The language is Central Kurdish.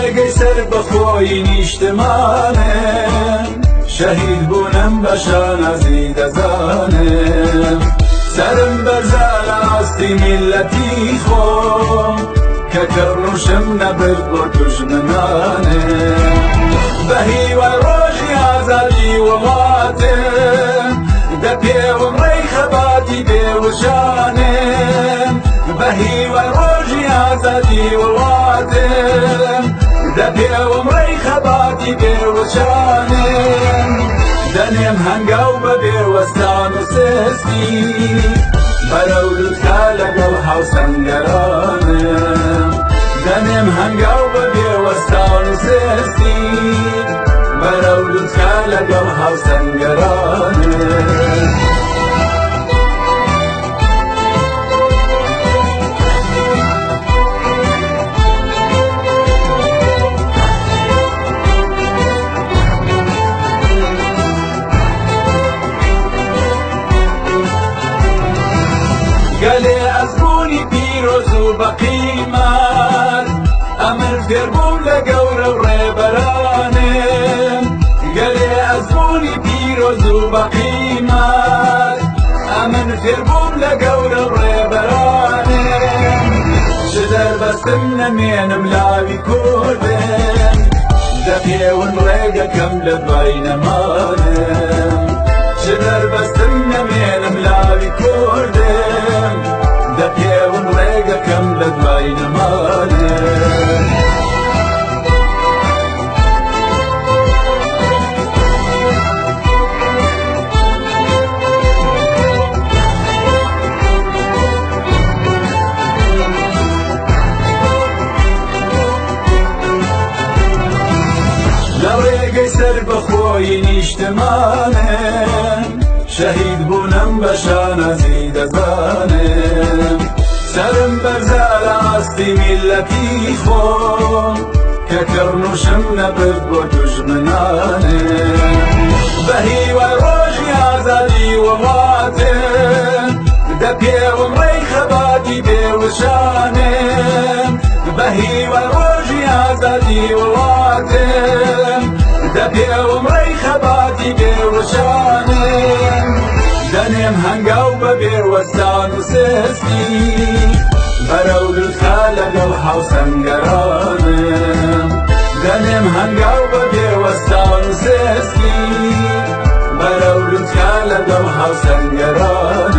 ڕێگەی سەر بەخۆی نیشتمانم شەهید بوونم بە شانازی دەزانم سرم بەرزە لە ڕاستی میلەتی خۆم کە کەڕوشم نەبرد بۆ دوژمنانم بە هیوای ڕۆژی ئازادی وڵاتم دەپێوم ڕێی خەباتی بێوشانم بە هیوای ڕۆژی ئازادی وڵاتم دەپێوم ڕێی خەباتی بێوشانم دەنێم هەنگاو بە بێوەستان و سستی بەرەو لوتکە لەگەڵ هاوسەنگەرانم دەنێم هەنگاو بە بێوەستان و سستی بەرەو لوتکە لەگەڵ هاوسەنگەرانم گەلێ ئەزبوونی پیرۆز و بەقیمەت ئەمن فێربووم لە گەورە و ڕێبەرانم گەلێ ئەزبوونی پیرۆز و بەقیمەت ئەمن فێربووم لە گەورە و ڕێبەرانم چ دەربەستم نەمێنم لاوی کوردم دەپێون ڕێگەکەم لە دوای نەمانم چ دەربەستم نەمێنم لاوی کوردم دەپێون ڕێگەکەم لە دوای نەمانم لە ڕێگەی سەر بەخۆی نیشتمانم شەهید بوونم بە شانازی دەزانم سرم بەرزە لە ئاستی میلەتی خۆم کە کەڕنوشم نەبرد بۆ دوژمنانم بە هیوای ڕۆژی ئازادی وڵاتم دەپێوم ڕێی خەباتی بێوشانم بە هیوای ڕۆژی ئازادی وڵاتم دەپێوم ڕێی خەباتی بێوشانم دەنێم هەنگاو بە بێوەستان و سستی بەرەو لوتکە لەگەڵ هاوسەنگەرانم دەنێم هەنگاو بە بێوەستان و سستی بەرەو لوتکە لەگەڵ هاوسەنگەرانم